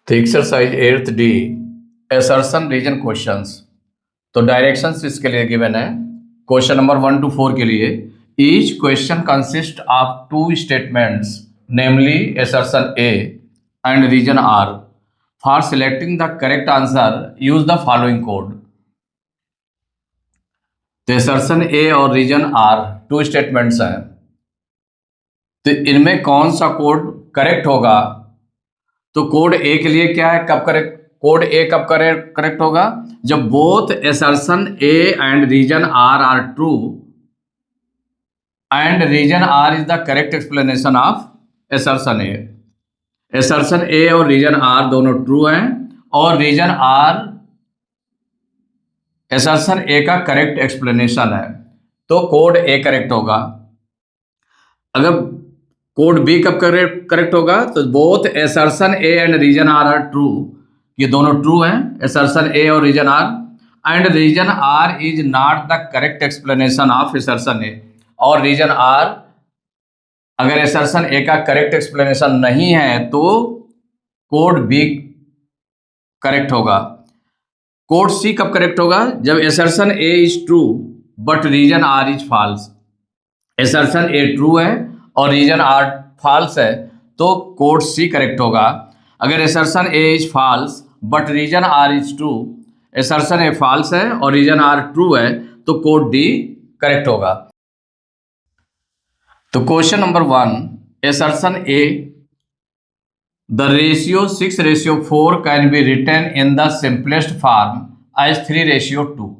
तो exercise 8th D assertion reason questions. तो directions इसके लिए गिवन है। क्वेश्चन नंबर 1 to 4 के लिए each question consist of two statements namely assertion A and reason R. For selecting the correct answer use the following code. तो assertion A और reason are two statements हैं, तो इनमें कौन सा कोड करेक्ट होगा? तो कोड ए के लिए क्या है, कब करेक्ट, कोड ए कब करेक्ट होगा? जब both assertion A and reason R true and reason R is the correct explanation of assertion A. Assertion A और रीजन आर दोनों ट्रू हैं और रीजन आर एसर्शन ए का करेक्ट एक्सप्लेनेशन है, तो कोड ए करेक्ट होगा। अगर code B कब करेक्ट होगा? तो both assertion A and reason R true, ये दोनों ट्रू हैं, एसर्शन ए और reason R, and reason R is not the correct explanation of assertion A. और रीजन आर अगर एसर्शन ए का करेक्ट एक्सप्लेनेशन नहीं है तो कोड बी करेक्ट होगा। कोड सी कब करेक्ट होगा? जब assertion A is true but reason R is false. Assertion A true है और रीजन आर फॉल्स है, तो कोड सी करेक्ट होगा। अगर assertion A is false but reason R is true, assertion A false है और रीजन आर ट्रू है, तो कोड डी करेक्ट होगा। तो question number 1, assertion A the ratio 6:4 can be written in the simplest form as 3:2।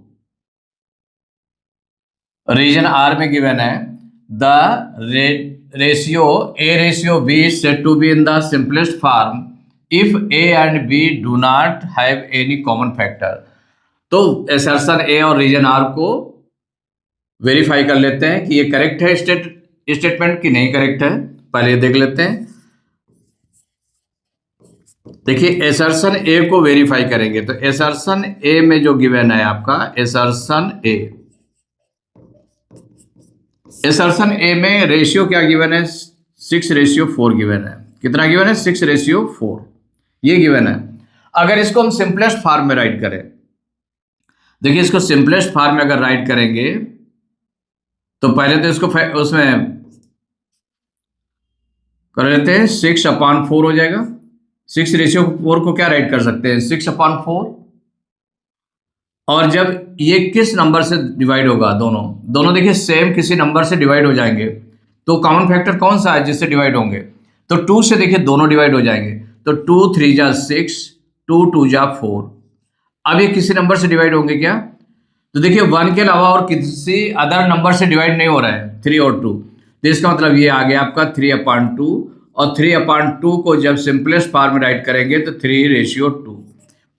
Reason R में given है the ratio A ratio B is said to be in the simplest form if A and B do not have any common factor। तो assertion A और reason R को verify कर लेते हैं कि ये करेक्ट है स्टेटमेंट कि नहीं करेक्ट है। पहले देख लेते हैं। देखिए एसर्शन A को वेरीफाई करेंगे तो एसर्शन A में जो गिवन है आपका एसर्शन A, एसर्शन ए में रेशियो क्या गिवन है? 6:4 गिवन है। कितना गिवन है? 6:4 ये गिवन है। अगर इसको हम सिंपलेस्ट फॉर्म में राइट करें, देखिए इसको सिंपलेस्ट फॉर्म में अगर राइट करेंगे तो पहले तो इसको उसमें कर लेते हैं, 6/4 हो जाएगा। 6:4 को क्या राइट कर सकते हैं? 6/4। और जब ये किस नंबर से डिवाइड होगा? दोनों देखिए सेम किसी नंबर से डिवाइड हो जाएंगे, तो कॉमन फैक्टर कौन सा है जिससे डिवाइड होंगे? तो 2 से देखिए दोनों डिवाइड हो जाएंगे, तो 2 3 जा 6, 2 2 जा 4। अब ये किसी नंबर से डिवाइड होंगे क्या? तो देखिए 1 के अलावा और किसी अदर नंबर से डिवाइड नहीं हो रहा है, 3 और 2, तो इसका मतलब ये आ गया आपका 3/2। और 3/2 को जब सिंपलेस्ट फॉर्म में राइट करेंगे तो 3:2,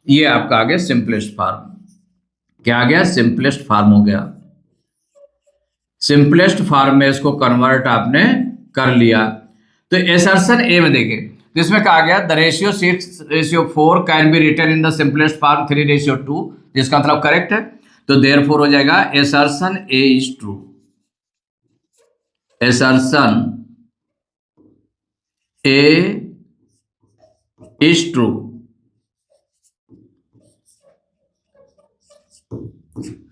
ये आपका आ गया सिंपलेस्ट फॉर्म। क्या आ गया? सिंपलेस्ट फॉर्म हो गया। सिंपलेस्ट फॉर्म में इसको कन्वर्ट आपने कर लिया। तो एसर्शन ए में देखिए तो इसमें कहा गया the ratio 6:4 can be written in the simplest form 3:2, जिसका मतलब करेक्ट है। तो देयरफॉर हो जाएगा assertion A is true. Assertion A is true.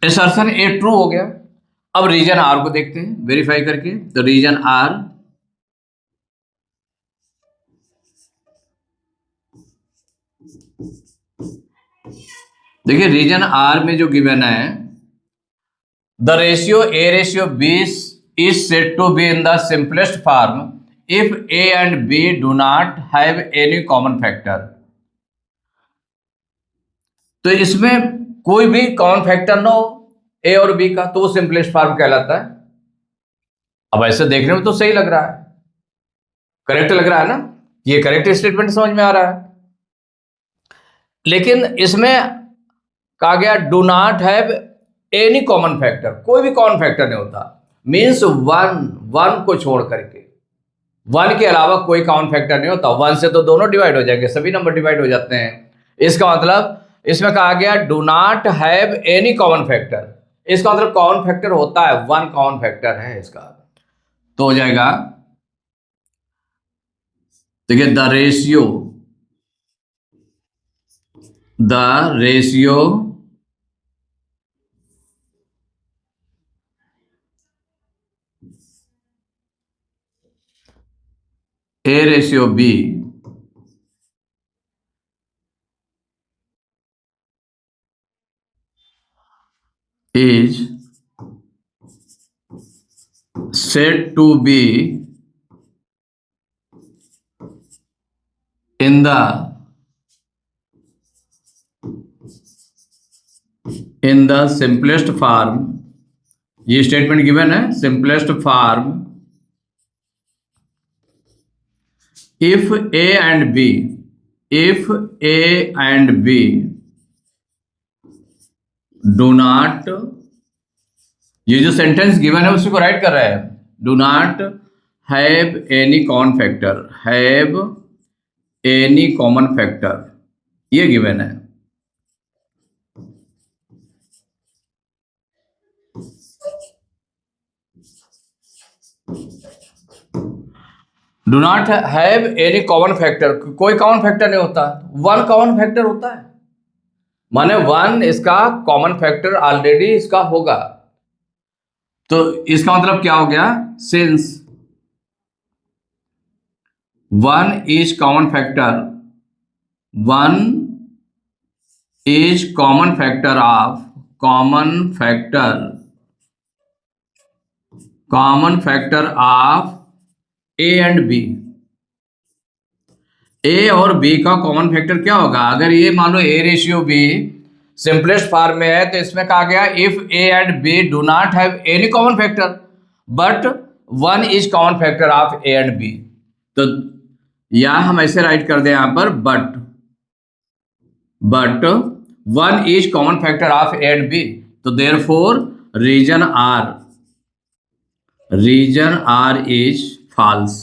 Assertion A true हो गया। अब रीजन आर को देखते हैं वेरीफाई करके। तो रीजन आर देखिए रीजन आर में जो गिवन है the ratio A:B is said to be in the simplest form if A and B do not have any common factor. तो इसमें कोई भी कॉमन फैक्टर ना हो ए और बी का, तो वो सिंपलेस्ट फॉर्म कहलाता है। अब ऐसे देखने में तो सही लग रहा है, करेक्ट लग रहा है ना, ये करेक्ट स्टेटमेंट समझ में आ रहा है। लेकिन इसमें कहा गया do not have any common factor, कोई भी कॉमन फैक्टर नहीं होता। मीन्स 1 को छोड़ करके, 1 के अलावा कोई कॉमन फैक्टर नहीं होता। 1 से तो दोनों डिवाइड हो जाएंगे, सभी नंबर डिवाइड हो जाते हैं। इसका मतलब इसमें कहा गया do not have any common factor, इसका मतलब कॉमन फैक्टर होता है, 1 कॉमन फैक्टर है इसका। तो हो जाएगा देखिए the ratio the ratio A ratio B is said to be in the simplest form. ये स्टेटमेंट गिवन है, simplest form if A and B, if A and B do not, ये जो सेंटेंस गिवन है उसी को right कर रहा है, do not have any common factor, have any common factor, ये गिवन है। Do not have any common factor, कोई कॉमन फैक्टर नहीं होता, वन कॉमन फैक्टर होता है, माने वन इसका कॉमन फैक्टर ऑलरेडी इसका होगा। तो इसका मतलब क्या हो गया, since one is common factor, one is common factor of, common factor of A and B. A और बी का कॉमन फैक्टर क्या होगा, अगर ये मान लो A ratio B simplest form में है तो इसमें कहा गया if A and B do not have any common factor but one is common factor of A and B. तो या हम ऐसे राइट कर दें यहां पर but one is common factor of A and B, तो therefore reason R is false,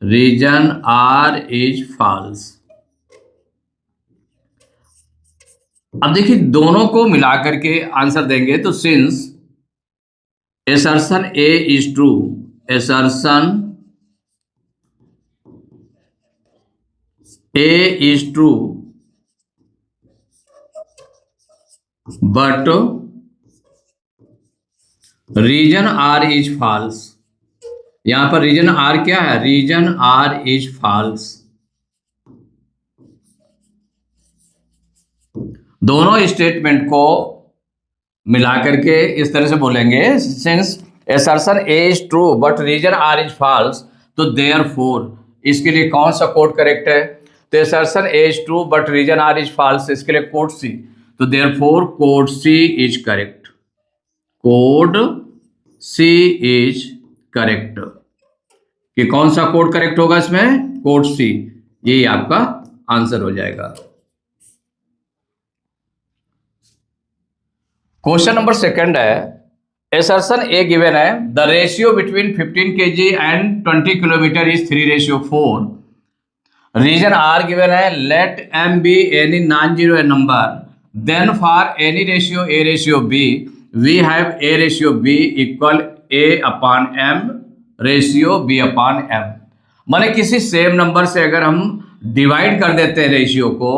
reason R is false. अब देखिए दोनों को मिलाकर के आंसर देंगे, तो since assertion A is true, assertion A is true but reason R is false, यहां पर रीजन R क्या है, रीजन R is false। दोनों स्टेटमेंट को मिलाकर के इस तरह से बोलेंगे, since assertion A is true but reason R is false, तो therefore इसके लिए कौन सा कोड करेक्ट है, तो assertion A is true but reason R is false, इसके लिए कोड सी, तो therefore code C is correct, code C is correct. कि कौन सा कोड करेक्ट होगा इसमें, कोड सी, यही आपका आंसर हो जाएगा। क्वेश्चन नंबर सेकंड है, assertion A गिवन है, the ratio between 15 kg and 20 kilometre is 3:4। Reason R given है, let M be any non zero number, then for any ratio A ratio B we have A ratio B equal A upon M ratio B upon M। माने किसी same number से अगर हम divide कर देते हैं ratio को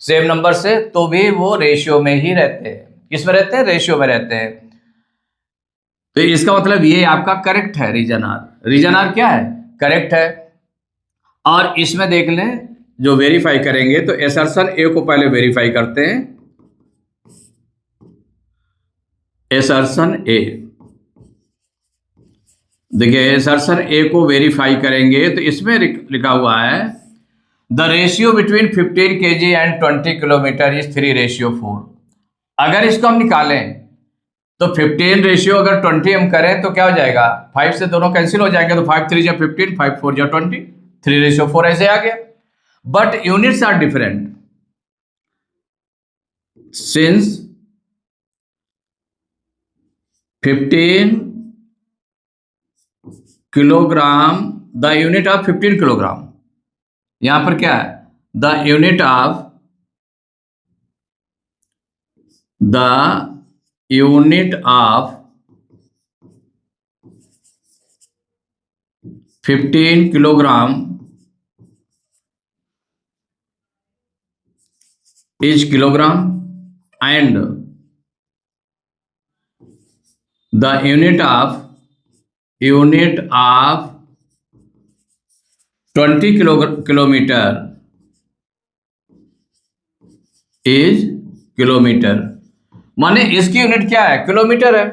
same number से, तो भी वो रेशियो में ही रहते हैं, किसमें रहते हैं, रेशियो में रहते हैं। तो इसका मतलब ये आपका करेक्ट है, रीजन आर क्या है, करेक्ट है। और इसमें देख लें जो वेरीफाई करेंगे, तो assertion A को पहले वेरीफाई करते हैं, assertion A, देखिए assertion A को वेरीफाई करेंगे तो इसमें लिखा हुआ है the ratio between 15 kg and 20 kilometre is 3:4। अगर इसको हम निकालें तो 15 रेशियो अगर 20 हम करें तो क्या हो जाएगा, 5 से दोनों कैंसिल हो जाएंगे, तो 5 3 या 15, 5 4 या 20, 3:4 ऐसे आ गया। But units are different, since 15 kilogram, the unit of 15 kilogram, यहां पर क्या है, the unit of 15 kilogram is kilogram and the unit of 20 kilometer is kilometer. माने इसकी यूनिट क्या है, किलोमीटर है,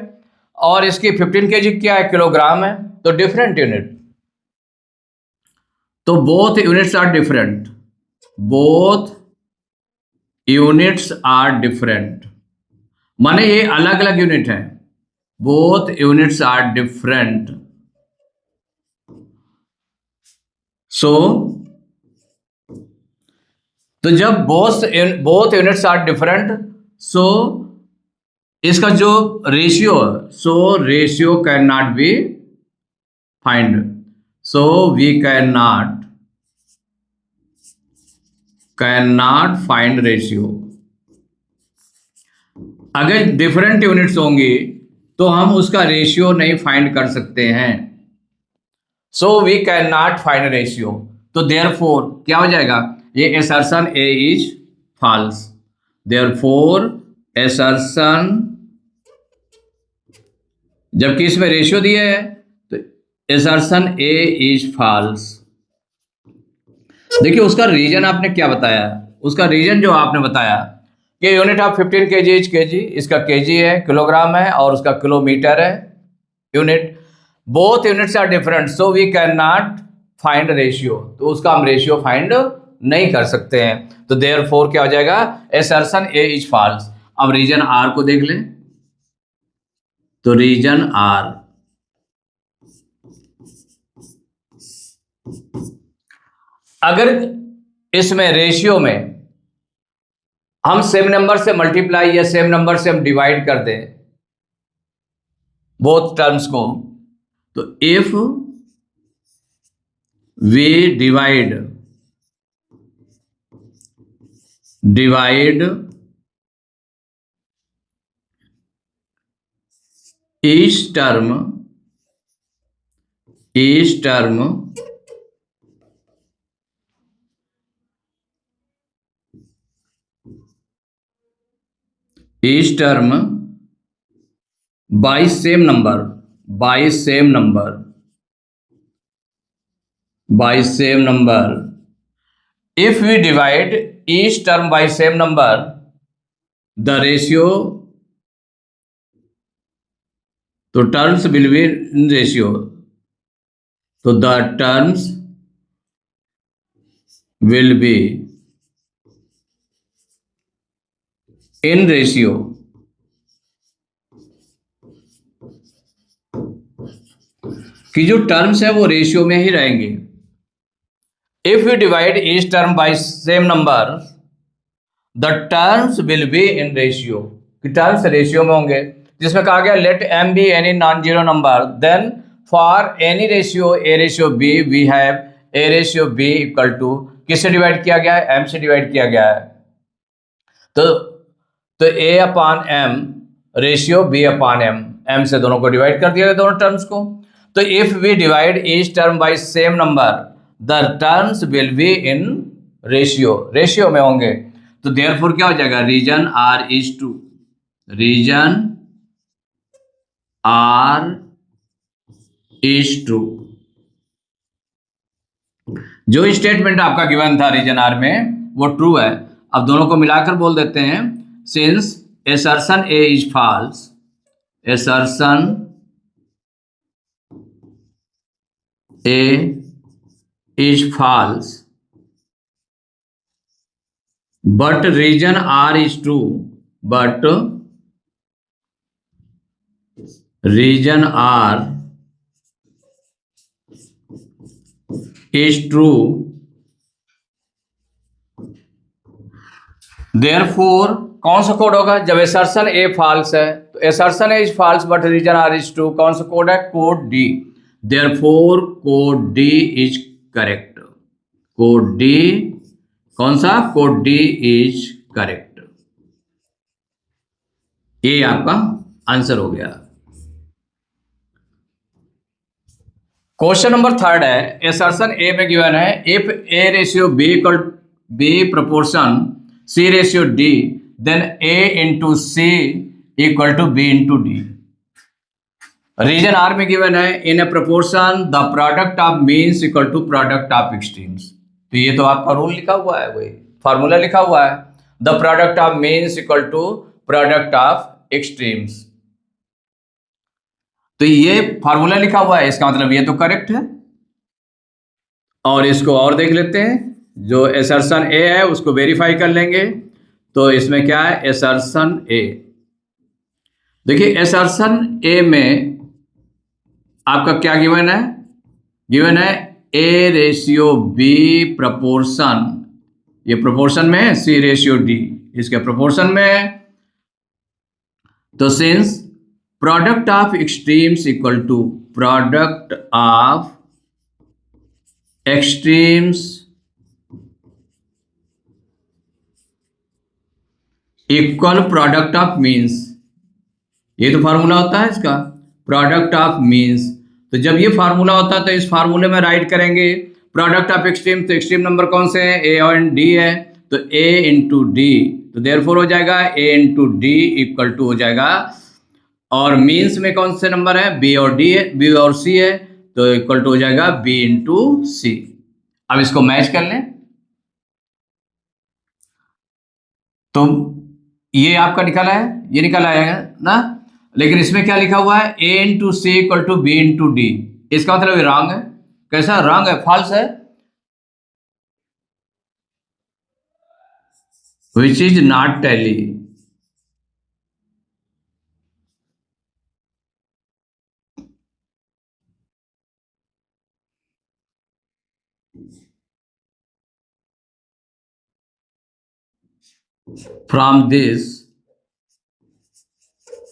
और इसकी 15 केजी क्या है, किलोग्राम है, तो डिफरेंट यूनिट। तो both units are different, both units are different, माने ये अलग अलग यूनिट है, both units are different. So तो जब both units are different, so इसका जो रेशियो है, so ratio can not be find, so we can not find ratio. अगर डिफरेंट यूनिट्स होंगी तो हम उसका रेशियो नहीं फाइंड कर सकते हैं, so we can not find ratio. तो देयरफॉर क्या हो जाएगा, ये assertion A is false, therefore assertion, जबकि इसमें रेशियो दिया है तो असर्शन ए इज फॉल्स। देखिए उसका रीजन आपने क्या बताया, उसका रीजन जो आपने बताया कि unit of 15 KG is KG, इसका केजी है, किलोग्राम है, और उसका किलोमीटर है unit. Both units are different, so we can not find ratio, तो उसका हम रेशियो फाइंड नहीं कर सकते हैं। तो देयरफॉर क्या हो जाएगा, असर्शन ए इज फॉल्स। अब रीजन आर को देख लें, तो रीजन आर, अगर इसमें रेशियो में हम सेम नंबर से मल्टीप्लाई या सेम नंबर से हम डिवाइड कर दें बोथ टर्म्स को, तो if we divide each term by same number, if we divide each term by same number, the ratio, तो terms will be in ratio, तो the terms will be in ratio, कि जो terms है वो ratio में ही रहेंगे। If you divide each term by same number, the terms will be in ratio, कि टर्म्स रेशियो में होंगे, जिसमें कहा गया let m be any non zero number, then for any ratio a ratio b we have a ratio b equal to, किससे divide किया गया है, m से डिवाइड किया गया है, तो a upon m ratio b upon m से दोनों को डिवाइड कर दिया गया, दोनों टर्म्स को। तो if we divide each term by same number, the terms will be in ratio में होंगे। तो देयरफॉर क्या हो जाएगा, रीजन आर इज टू, जो स्टेटमेंट आपका गिवन था रीजन आर में वो ट्रू है। अब दोनों को मिलाकर बोल देते हैं, since assertion A is false, assertion A is false, but reason R is true, but reason R is true, therefore कौन सा कोड होगा, जब assertion A false है तो assertion A is false but reason R is true, कौन सा code है, code D, therefore code D is correct, code D कौन सा, कोड D is correct। ये आपका आंसर हो गया। क्वेश्चन नंबर 3 है, assertion A में गिवन है if A ratio B proportion C ratio D, then A into C equal to B into D. Reason R में गिवन है in a proportion the product of means equal to product of extremes. तो ये तो आपका rule लिखा हुआ है, वही फार्मूला लिखा हुआ है, the product of means equal to product of extremes. तो ये फार्मूला लिखा हुआ है, इसका मतलब ये तो करेक्ट है। और इसको और देख लेते हैं, जो एसर्शन ए है उसको वेरीफाई कर लेंगे। तो इसमें क्या है, एसर्शन ए, देखिए एसर्शन ए में आपका क्या गिवन है, गिवन है ए रेशियो बी प्रपोर्शन, ये प्रोपोर्शन में है, सी रेशियो डी इसके प्रोपोर्शन में है। तो since product of extremes equal to product of extremes equal product of means, ये तो फार्मूला होता है इसका, प्रोडक्ट ऑफ मीन्स। तो जब ये फार्मूला होता है तो इस फार्मूले में राइट करेंगे प्रोडक्ट ऑफ एक्सट्रीम, तो एक्सट्रीम नंबर कौन से हैं, ए और डी है, तो ए इंटू डी, तो देयरफॉर हो जाएगा ए इंटू डी इक्वल टू हो जाएगा, और मीन्स में कौन से नंबर है, बी और डी है, बी और सी है, तो इक्वल टू हो जाएगा बी इंटू सी। अब इसको मैच कर लें, तो ये आपका निकला है, ये निकल आएगा ना, लेकिन इसमें क्या लिखा हुआ है, A into C equal to B into D, इसका मतलब ये रॉन्ग है। कैसा रॉन्ग है, फॉल्स है, विच is not tally.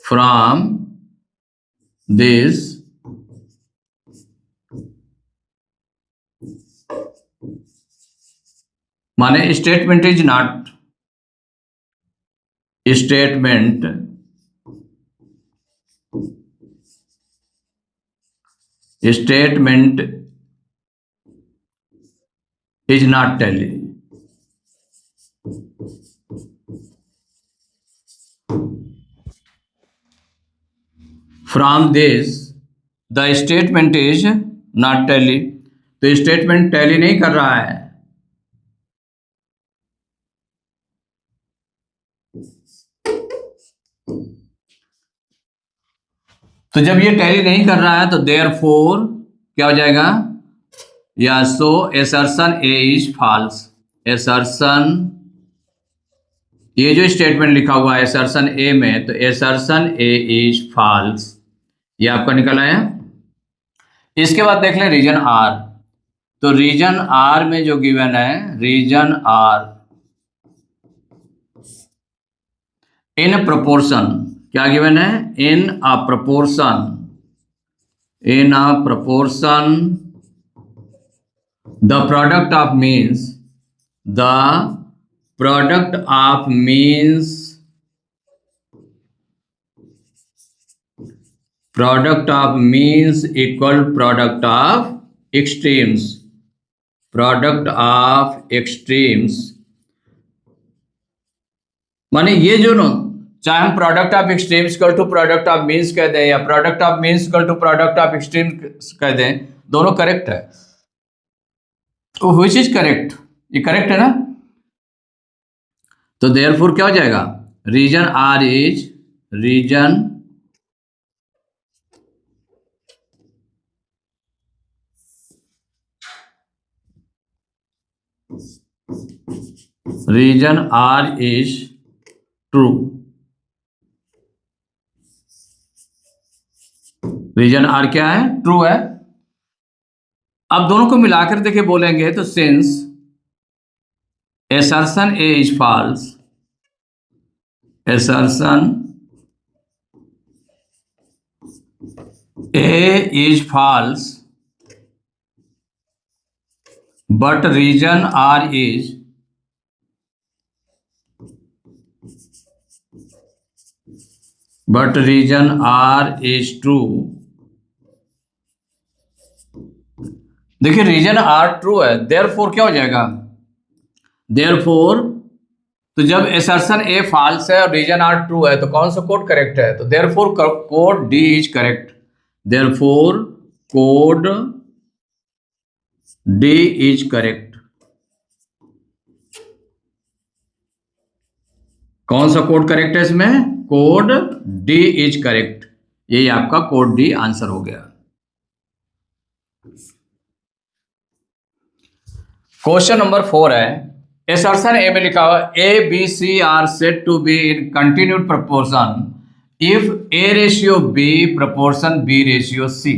From this माने statement is not, statement is not tally. From this the statement is not tally, तो स्टेटमेंट टैली नहीं कर रहा है। तो जब ये टैली नहीं कर रहा है तो देयरफॉर क्या हो जाएगा, या so assertion A is false, assertion, ये जो स्टेटमेंट लिखा हुआ है एसर्शन ए में, तो एसर्शन ए इज फॉल्स, ये आपका निकल आया। इसके बाद देख लें रीजन आर, तो रीजन आर में जो गिवन है, रीजन आर इन प्रोपोर्शन, क्या गिवन है, in a proportion, in a proportion the product of means, the product of means, product of means equal product of extremes, product of extremes, माने ये जो ना, चाहे हम product of extremes equal to product of means कह दें या product of means equal to product of extremes कह दें, दोनों करेक्ट है। तो व्हिच इज करेक्ट, ये करेक्ट है ना, तो देयरफॉर क्या हो जाएगा, reason R is, reason reason R is true, reason R क्या है, ट्रू है। अब दोनों को मिलाकर देखिए बोलेंगे तो since assertion A is false, assertion A is false but region R is true। देखिए रीजन R ट्रू है, देयरफॉर क्या हो जाएगा, देयरफॉर तो जब एसर्शन ए फॉल्स है और रीजन आर ट्रू है तो कौन सा कोड करेक्ट है? तो therefore code D is correct. Therefore code D is correct. कौन सा कोड करेक्ट है इसमें? Code D is correct. यही आपका कोड डी आंसर हो गया। क्वेश्चन नंबर 4 है, एसर्शन ए में लिखा हुआ A B C are said to be in continued proportion if A ratio B proportion B ratio C.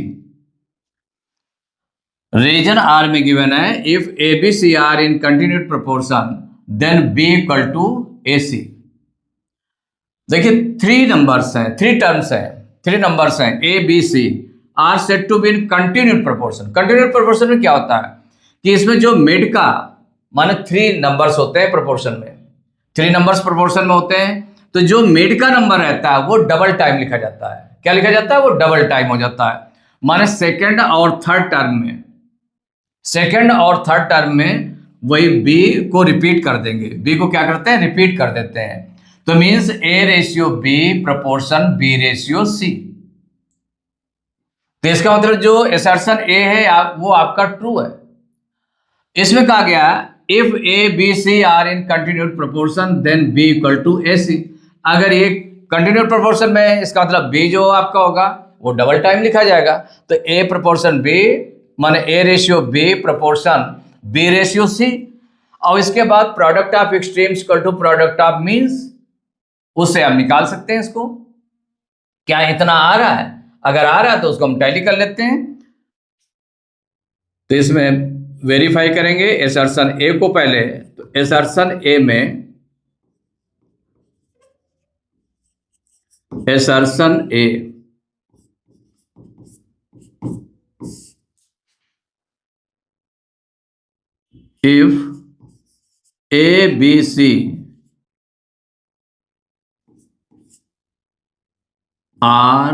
Reason R में given है if A B C are in continued proportion then B equal to A C. देखिए 3 numbers हैं, 3 terms हैं, 3 numbers हैं A B C are said to be in continued proportion. Continued proportion में क्या होता है कि इसमें जो मिड का माने 3 नंबर्स होते हैं प्रोपोर्शन में, 3 नंबर्स प्रोपोर्शन में होते हैं, तो जो मिड का नंबर रहता है वो डबल टाइम लिखा जाता है। क्या लिखा जाता है? वो डबल टाइम हो जाता है। माने सेकंड और थर्ड टर्म में, सेकंड और थर्ड टर्म में वही बी को रिपीट कर देंगे। बी को क्या करते हैं? रिपीट कर देते हैं। तो means A ratio B proportion B ratio C. तो इसका मतलब जो एसर्शन ए है वो आपका ट्रू है। इसमें कहा गया if A B C are in continued proportion then B equal to A C. अगर ये कंटिन्यूड प्रोपोर्शन में है इसका मतलब बी जो आपका होगा वो डबल टाइम लिखा जाएगा। तो ए प्रोपोर्शन बी माने A ratio B proportion B ratio C. और इसके बाद product of extremes equal to product of means, उससे हम निकाल सकते हैं इसको। क्या इतना आ रहा है? अगर आ रहा है तो उसको हम टैली कर लेते हैं। तो इसमें वेरीफाई करेंगे एसर्शन ए को पहले। तो एसर्शन ए में, assertion A if A B C are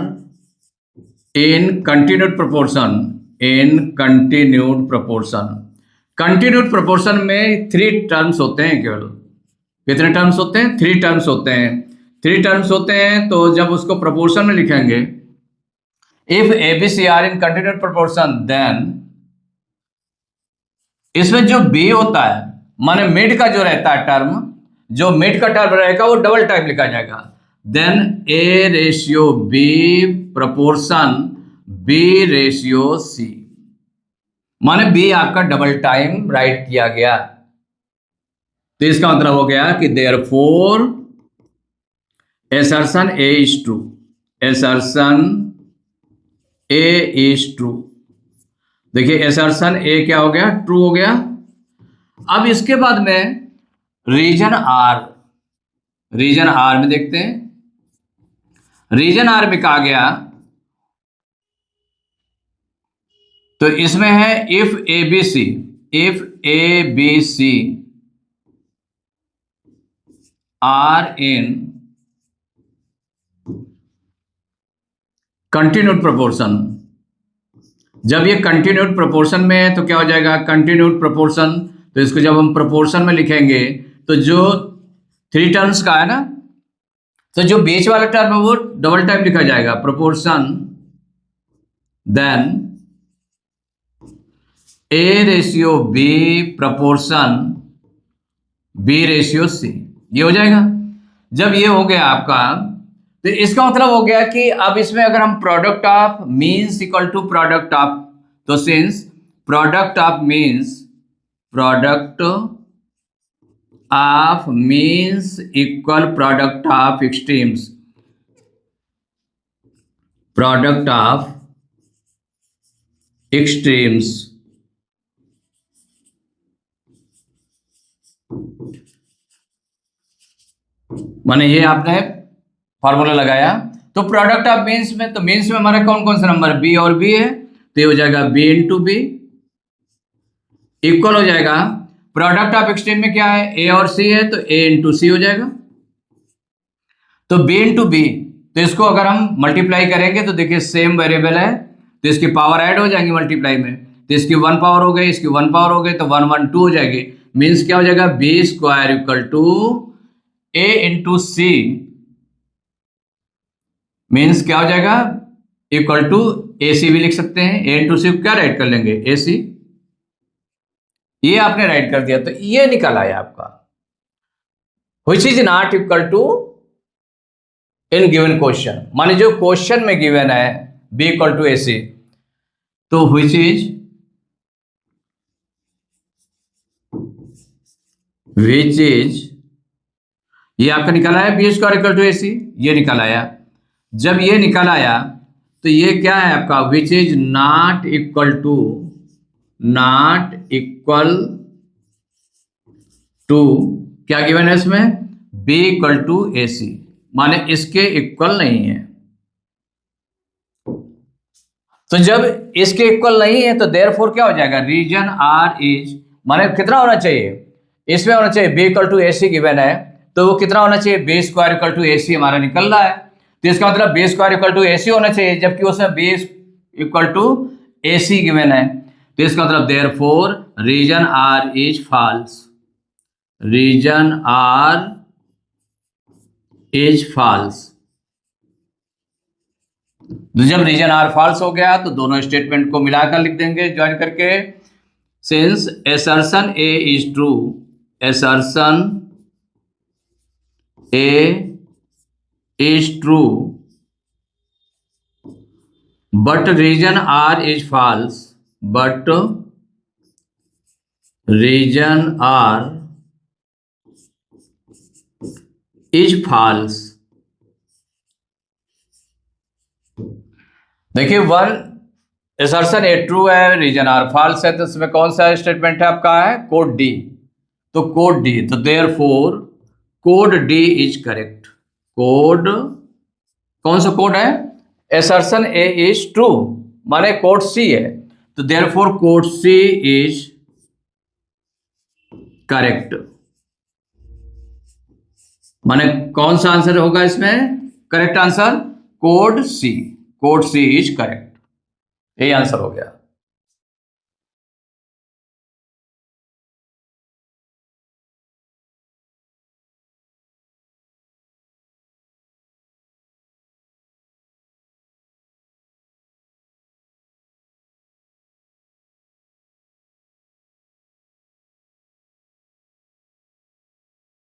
in continued proportion, in continued proportion. Continued proportion में 3 टर्म्स होते हैं केवल। कितने टर्म्स होते हैं? 3 टर्म्स होते हैं। 3 टर्म्स होते हैं तो जब उसको प्रोपोर्शन में लिखेंगे if A B C are in continued proportion then, इसमें जो बी होता है माने मिड का जो रहता है टर्म, जो मिड का टर्म रहेगा वो डबल टाइम लिखा जाएगा। Then A ratio B proportion B ratio C, माने बी आपका डबल टाइम राइट किया गया। तो इसका मतलब हो गया कि therefore assertion A is true. Assertion A is true. देखिए एसर्शन ए क्या हो गया? ट्रू हो गया। अब इसके बाद में रीजन आर, रीजन आर में देखते हैं। रीजन आर में कहा गया तो इसमें है if A B C, if A B C are in continued proportion. जब ये कंटिन्यूड प्रोपोर्शन में है तो क्या हो जाएगा? Continued proportion. तो इसको जब हम प्रोपोर्शन में लिखेंगे तो जो 3 टर्म्स का है ना, तो जो बीच वाला टर्म है वो डबल टाइम लिखा जाएगा। Proportion then A ratio B proportion B ratio C, ये हो जाएगा। जब ये हो गया आपका तो इसका मतलब हो गया कि अब इसमें अगर हम product of means equal to product of, तो since product of means, product of means equal product of extremes, product of extremes माने ये आपने फॉर्मूला लगाया। तो प्रोडक्ट ऑफ मीन्स में, तो मीन्स में हमारा कौन कौन सा नंबर? बी और बी है, तो ये हो जाएगा बी इंटू बी इक्वल हो जाएगा। प्रोडक्ट ऑफ एक्सट्रीम में क्या है? ए और सी है, तो ए इंटू सी हो जाएगा। तो बी इंटू बी, तो इसको अगर हम मल्टीप्लाई करेंगे तो देखिए सेम वेरिएबल है तो इसकी पावर ऐड हो जाएंगी मल्टीप्लाई में। तो इसकी 1 पावर हो गई, इसकी 1 पावर हो गई, तो 1 1 2 हो जाएगी। मीन्स क्या हो जाएगा? B square equal to A into C means क्या हो जाएगा, इक्वल टू ए सी भी लिख सकते हैं। ए इंटू सी क्या राइट कर लेंगे, ए सी। ये आपने राइट कर दिया तो ये निकल आया आपका, which is not equal to in given question, माने जो क्वेश्चन में गिवन है B equal to A C, तो विच इज ये आपका निकल आया B square equal to A C, ये निकल आया। जब ये निकल आया तो ये क्या है आपका, which is not equal to क्या गिवन है इसमें, B equal to A C, माने इसके इक्वल नहीं है। तो जब इसके इक्वल नहीं है तो देयरफॉर क्या हो जाएगा, रीजन आर इज, माने कितना होना चाहिए, इसमें होना चाहिए B equal to A C given है, तो वो कितना होना चाहिए, B square equal to A C हमारा निकल रहा है, तो इसका मतलब B square equal to A C होना चाहिए, जबकि उसमें B equal to A C given है, तो इसका मतलब therefore reason R is false, reason R is false. तो जब रीजन आर फॉल्स हो गया तो दोनों स्टेटमेंट को मिलाकर लिख देंगे ज्वाइन करके, since assertion A is true, assertion A is true but reason R is false, but reason R is false. देखिए वन असर्शन ए ट्रू है, रीजन आर फॉल्स है, तो इसमें कौन सा स्टेटमेंट है आपका, है कोड डी, तो कोड डी, तो therefore code D is correct. Code कौन सा कोड है, असर्शन ए इज ट्रू माने कोड सी है, तो therefore code C is correct, माने कौन सा आंसर होगा इसमें correct answer, code C, code C is correct, यही आंसर हो गया।